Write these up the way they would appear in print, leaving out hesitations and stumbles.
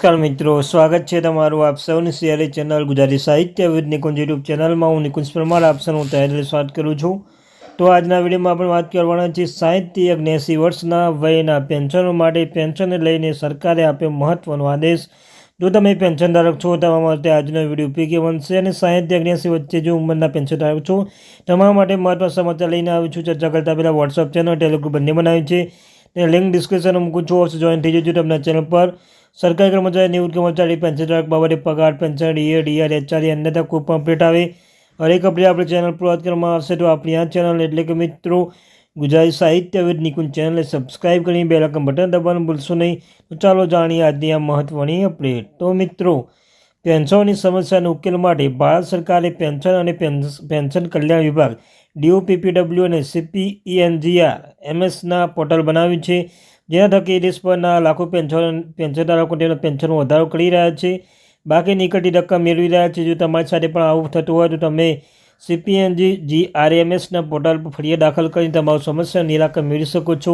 નમસ્કાર મિત્રો, સ્વાગત છે તમારું આપ સૌની સિયારી ચેનલ ગુજરાતી સાહિત્ય વિદ નિકુંજ યુટ્યુબ ચેનલમાં. હું નિકુંજ પરમાર આપ સૌનું તહેદિલ સ્વાગત કરું છું. તો આજના વિડીયોમાં આપણે વાત કરવાના છે 60 79 વર્ષના વયના પેન્શનો માટે પેન્શનને લઈને સરકારે આપ્યો મહત્વનો આદેશ. જો તમે પેન્શનધારક છો તમારા માટે આજનો વિડીયો ઉપયોગી બનશે અને 60 79 વચ્ચે જો ઉંમરના પેન્શનધારક છો તમારા માટે મહત્વના સમાચાર લઈને આવ્યું છું. ચર્ચા કરતાં પહેલાં વોટ્સઅપ ચેનલ ટેલિગ્રુપ બંને બનાવ્યું છે, તે લિંક ડિસ્ક્રિપ્શનમાં મૂકું છું. ઓર્સ જોઈન થઈ જજો તમને ચેનલ પર. સરકારી કર્મચારી, નિવૃત્ત કર્મચારી, પેન્શનધારક બાબતે પગાર, પેન્શન, ડીઆર, એચઆરએ અન્યથા કોઈ પણ અપડેટ આવે હરેક અપડેટ આપણે ચેનલ પર વાત કરવામાં આવશે. તો આપણી આ ચેનલ એટલે કે મિત્રો ગુજરાતી સાહિત્ય વિદ નિકુંજ ચેનલને સબસ્ક્રાઈબ કરીને બેલ આઇકન બટન દબાવવાનું ભૂલશો નહીં. તો ચાલો જાણીએ આજની આ મહત્વની અપડેટ. તો મિત્રો, પેન્શનની સમસ્યાનો ઉકેલ માટે ભારત સરકારે પેન્શન અને પેન્શન કલ્યાણ વિભાગ DOPPW અને CPENGR-MSના પોર્ટલ બનાવ્યું છે, જેના થકી દેશભરના લાખો પેન્શનધારકો તેના પેન્શનમાં વધારો કરી રહ્યા છે, બાકી નીકળતી રકમ મેળવી રહ્યા છે. જો તમારી સાથે પણ આવું થતું હોય તો તમે CPENGR-MSના પોર્ટલ પર ફરિયાદ દાખલ કરીને તમારું સમસ્યાનું નિરાકરણ મેળવી શકો છો.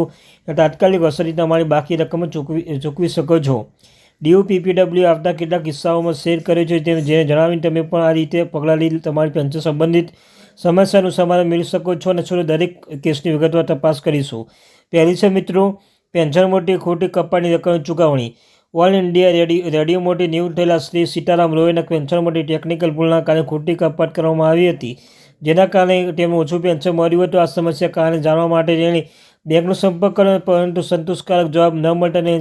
તાત્કાલિક અસરથી તમારી બાકી રકમ ચૂકવી શકો છો. DOPPW આવતા કેટલાક કિસ્સાઓમાં શેર કર્યો છે, જેને જણાવીને તમે પણ આ રીતે પગલાં લઈ તમારી પેન્શન સંબંધિત સમસ્યાનું સમાધાન મેળવી શકો છો. અને છોડો દરેક કેસની વિગતવાર તપાસ કરીશું. પહેલી છે મિત્રો, પેન્શન માટે ખોટી કપાતની રકમની ચૂકવણી. ઓલ ઇન્ડિયા રેડિયો માટે નિવૃત્ત થયેલા શ્રી સીતારામ રોયના પેન્શન માટે ટેકનિકલ ભૂલના કારણે ખોટી કપાત કરવામાં આવી હતી, જેના કારણે તેમને ઓછું પેન્શન મળ્યું હતું. આ સમસ્યા કારણે જાણવા માટે તેણે બેંકનો સંપર્ક કર્યો, પરંતુ સંતોષકારક જવાબ ન મળતા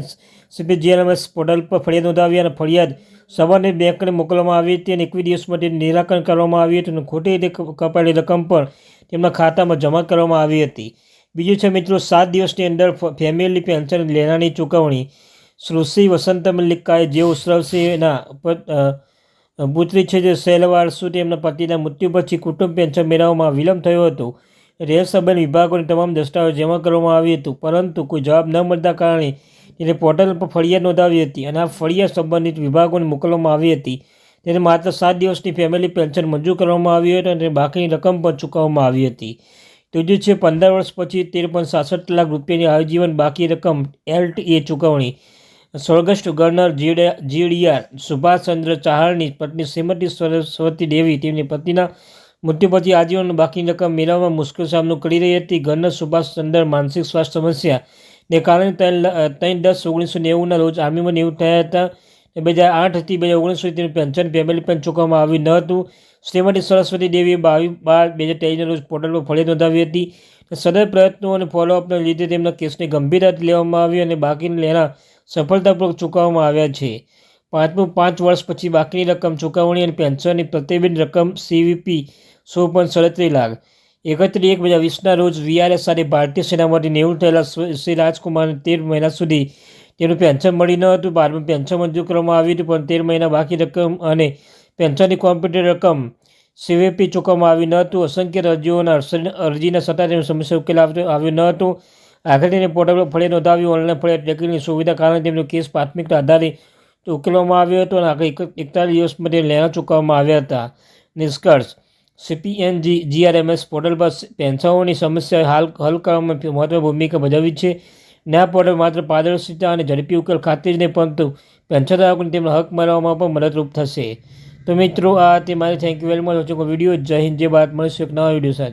CPENGR-MS પોર્ટલ પર ફરિયાદ નોંધાવી અને ફરિયાદ સવારે બેંકને મોકલવામાં આવી હતી અને 21 દિવસમાં તેનું નિરાકરણ કરવામાં આવ્યું હતું અને ખોટી રીતે કપાયેલી રકમ પણ તેમના ખાતામાં જમા કરવામાં આવી હતી. બીજું છે મિત્રો, 7 દિવસની અંદર ફેમિલી પેન્શન લેનારની ચૂકવણી. સુશ્રી વસંત મલ્લિકાએ જે ઉસરાવસિંહના પુત્રી છે જે શૈલવાળસુ, તેમના પતિના મૃત્યુ પછી કુટુંબ પેન્શન મેળવવામાં વિલંબ થયો હતો. રેલ સંબંધ વિભાગોને તમામ દસ્તાવેજ જમા કરવામાં આવ્યું હતું, પરંતુ કોઈ જવાબ ન મળતા કારણે તેને પોર્ટલ પર ફરિયાદ નોંધાવી હતી અને આ ફરિયાદ સંબંધિત વિભાગોને મોકલવામાં આવી હતી. તેને માત્ર 7 દિવસની ફેમિલી પેન્શન મંજૂર કરવામાં આવી હતી અને બાકીની રકમ પણ ચૂકવવામાં આવી હતી. ત્રીજું છે 15 વર્ષ પછી 13.66 લાખ રૂપિયાની આજીવન બાકી રકમ LTA ચૂકવણી. સ્વર્ગસ્થ ગવર્નર GDR સુભાષચંદ્ર ચાહરની પત્ની શ્રીમતી સરસ્વતી દેવી તેમની પતિના મૃત્યુ પછી આજીવન બાકીની રકમ મેળવવામાં મુશ્કેલ સામનો કરી રહી હતી. ગવર્નર સુભાષચંદ્ર માનસિક સ્વાસ્થ્ય સમસ્યાને કારણે 3/10/1990ના રોજ આર્મીમાં નિવૃત્ત થયા હતા. 2008થી 2019 સુધી તેનું પેન્શન ફેમિલી પેન્શન ચૂકવવામાં આવ્યું ન હતું. શ્રીમતી સરસ્વતી દેવીએ 22/12/2023ના રોજ પોર્ટલ પર ફરિયાદ નોંધાવી હતી. સદય પ્રયત્નો અને ફોલોઅપના લીધે તેમના કેસને ગંભીરતાથી લેવામાં આવ્યો અને બાકીના લેણા સફળતાપૂર્વક ચૂકવવામાં આવ્યા છે. 5 વર્ષ પછી બાકીની રકમ ચૂકવણી અને પેન્શનની પ્રતિબિંબ રકમ CVP 16.37 લાખ. 31/1/2020ના રોજ VRS સાથે ભારતીય સેનામાંથી નિવૃત્ત થયેલા શ્રી રાજકુમારને 13 મહિના સુધી તેનું પેન્શન મળી ન હતું. બાદમાં પેન્શન મંજૂર કરવામાં આવ્યું હતું, પણ 13 મહિના બાકી રકમ અને પેન્શનની કોમ્પ્યુટર રકમ CVP ચૂકવવામાં આવ્યું ન હતું. અસંખ્ય અરજીઓના અરજીના છતાં તેનો સમસ્યા ઉકેલ આવ્યો ન હતો. આખરે તેને પોર્ટલ પર ફરિયાદ નોંધાવી ઓનલાઈન ફરિયાદ ટ્રેકિંગની સુવિધા કારણે તેમનો કેસ પ્રાથમિકતા આધારે ઉકેલવામાં આવ્યો હતો અને આખરે 41 દિવસમાં તે લેણા ચૂકવવામાં આવ્યા હતા. નિષ્કર્ષ, CPENGR-MS પોર્ટલ પર પેન્શનોની સમસ્યા હલ કરવામાં મહત્વની ભૂમિકા ભજવી છે. આ પોર્ટલ માત્ર પારદર્શિતા અને ઝડપી ઉકેલ ખાતે જ નહીં, પરંતુ પેન્શનધારકોને તેમના હક મેળવવામાં પણ મદદરૂપ થશે. તો મિત્રો, આ તે મારી thank you very much watching video. જય હિન્દ, જય ભારત. મળીશું એક નવા વિડીયો સાથે.